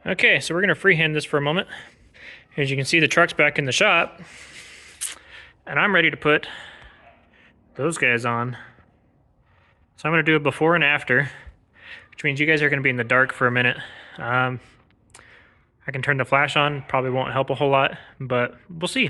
Okay, so we're going to freehand this for a moment. As you can see, the truck's back in the shop, and I'm ready to put those guys on. So I'm going to do a before and after, which means you guys are going to be in the dark for a minute. I can turn the flash on, probably won't help a whole lot, but we'll see.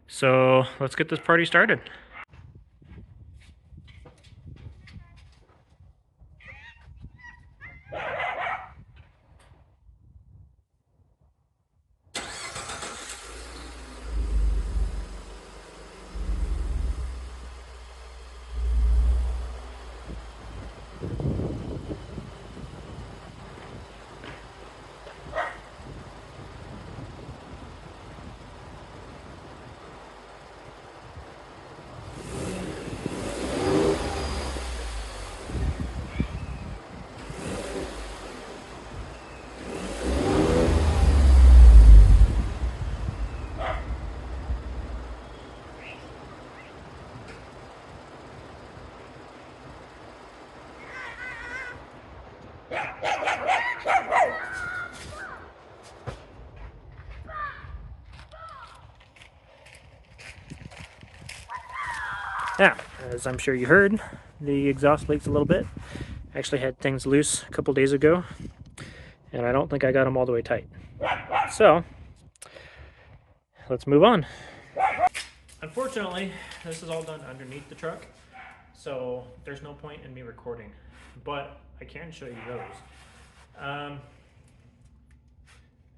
So let's get this party started. Now, as I'm sure you heard, the exhaust leaks a little bit. I actually had things loose a couple days ago, and I don't think I got them all the way tight. So, let's move on. Unfortunately, this is all done underneath the truck, so there's no point in me recording, but I can show you those.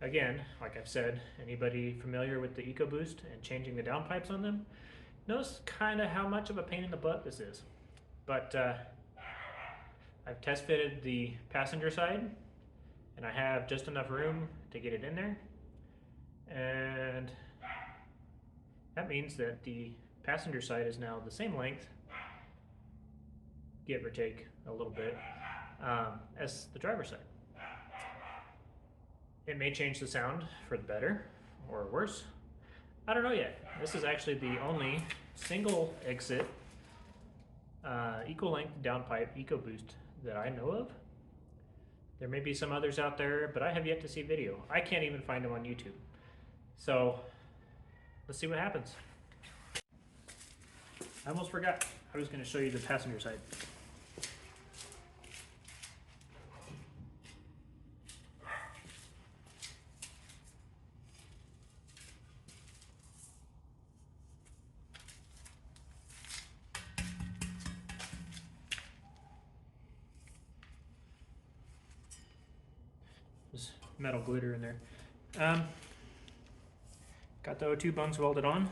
Again, like I've said, anybody familiar with the EcoBoost and changing the downpipes on them knows kind of how much of a pain in the butt this is. But I've test fitted the passenger side, and I have just enough room to get it in there. And that means that the passenger side is now the same length, give or take a little bit, as the driver's side. It may change the sound for the better or worse. I don't know yet. This is actually the only single exit equal length downpipe EcoBoost that I know of. There may be some others out there, but I have yet to see video. I can't even find them on YouTube. So let's see what happens. I almost forgot. I was going to show you the passenger side. There's metal glitter in there. Got the O2 bungs welded on.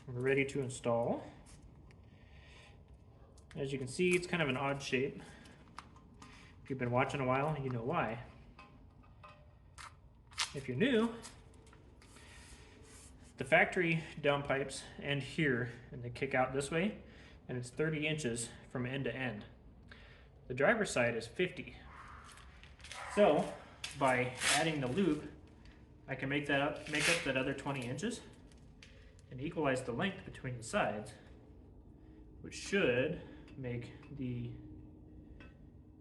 We're ready to install. As you can see, it's kind of an odd shape. If you've been watching a while, you know why. If you're new, the factory downpipes end here and they kick out this way, and it's 30 inches from end to end. The driver's side is 50. So by adding the loop, I can make up that other 20 inches and equalize the length between the sides, which should make the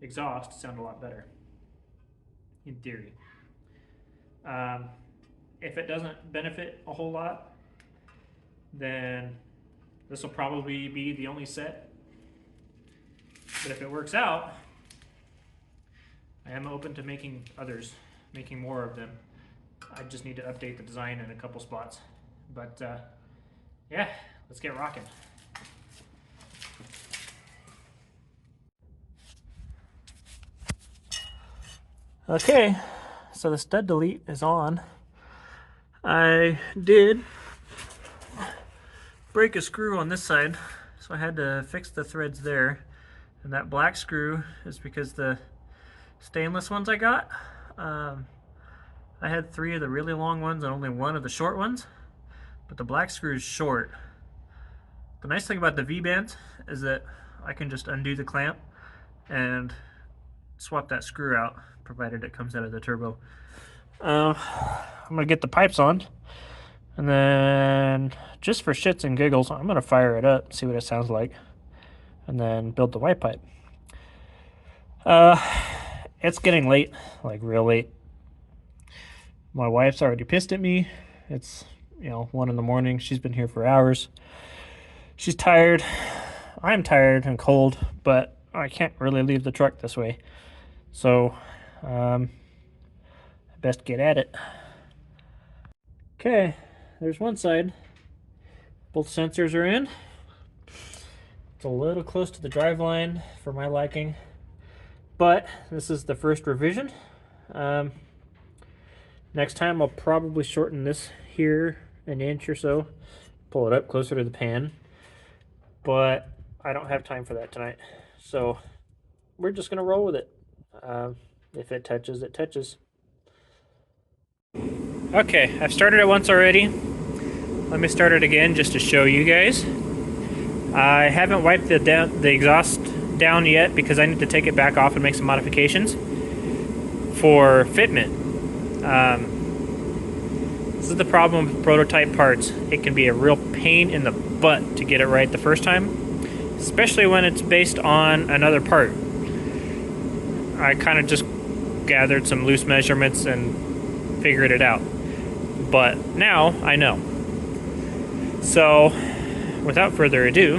exhaust sound a lot better, in theory. If it doesn't benefit a whole lot, then this will probably be the only set. But if it works out, I am open to making others, making more of them. I just need to update the design in a couple spots. But yeah, let's get rocking. Okay, so the stud delete is on. I did break a screw on this side, so I had to fix the threads there. And that black screw is because the stainless ones I got, I had 3 of the really long ones and only 1 of the short ones, but the black screw is short. The nice thing about the V-bands is that I can just undo the clamp and swap that screw out, provided it comes out of the turbo. I'm gonna get the pipes on, and then just for shits and giggles, I'm gonna fire it up, see what it sounds like, and then build the white pipe. it's getting late, like real late. My wife's already pissed at me. It's, 1 in the morning. She's been here for hours. She's tired. I'm tired and cold, but I can't really leave the truck this way. So, I best get at it. Okay, there's one side. Both sensors are in. It's a little close to the drive line for my liking, but this is the first revision. Next time I'll probably shorten this here an inch or so, pull it up closer to the pan, but I don't have time for that tonight. So we're just gonna roll with it. If it touches, it touches. Okay, I've started it once already. Let me start it again just to show you guys. I haven't wiped the exhaust down yet because I need to take it back off and make some modifications for fitment. This is the problem with prototype parts. It can be a real pain in the butt to get it right the first time, especially when it's based on another part. I kind of just gathered some loose measurements and figured it out. But now I know. So, without further ado,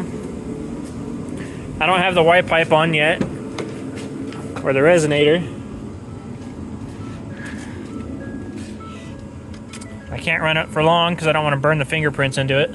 I don't have the white pipe on yet, or the resonator. I can't run it for long because I don't want to burn the fingerprints into it.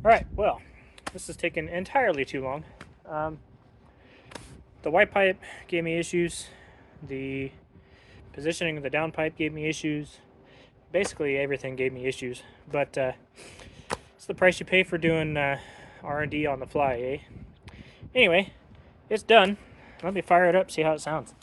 Alright, well, this has taken entirely too long. The white pipe gave me issues. The positioning of the downpipe gave me issues. Basically, everything gave me issues. But it's the price you pay for doing R&D on the fly, eh? Anyway, it's done. Let me fire it up, see how it sounds.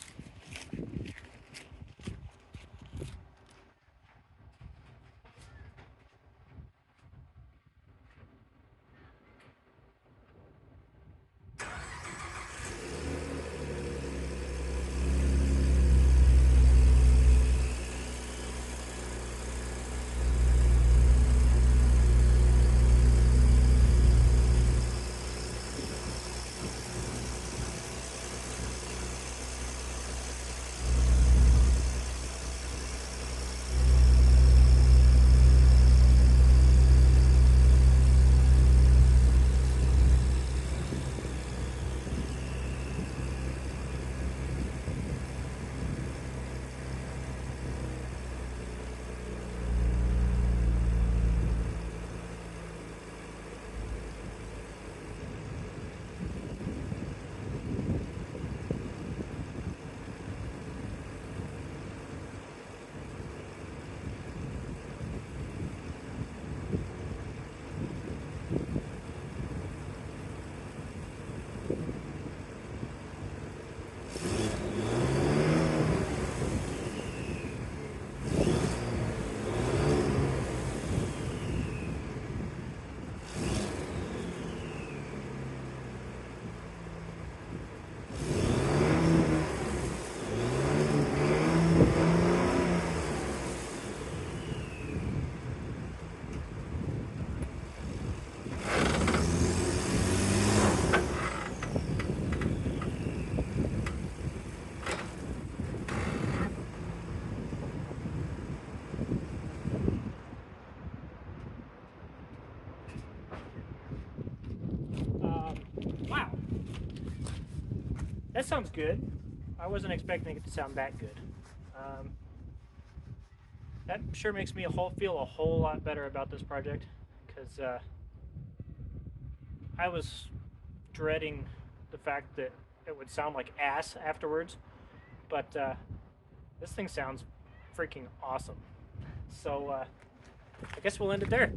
Wow. That sounds good. I wasn't expecting it to sound that good. That sure makes me feel a whole lot better about this project, because I was dreading the fact that it would sound like ass afterwards, but this thing sounds freaking awesome. So I guess we'll end it there.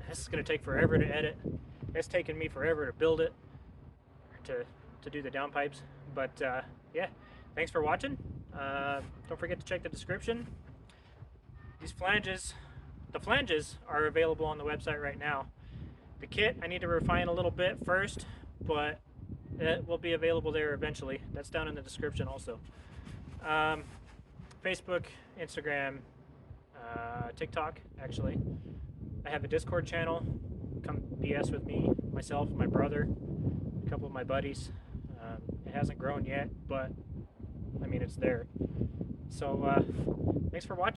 This is going to take forever to edit. It's taken me forever to build it, to do the downpipes. But yeah, thanks for watching. Don't forget to check the description. these flanges, the flanges are available on the website right now. The kit I need to refine a little bit first, but it will be available there eventually. That's down in the description also. Facebook, Instagram, TikTok, actually. I have a Discord channel. Come BS with me, myself, my brother, a couple of my buddies. It hasn't grown yet, but I mean, it's there. So thanks for watching.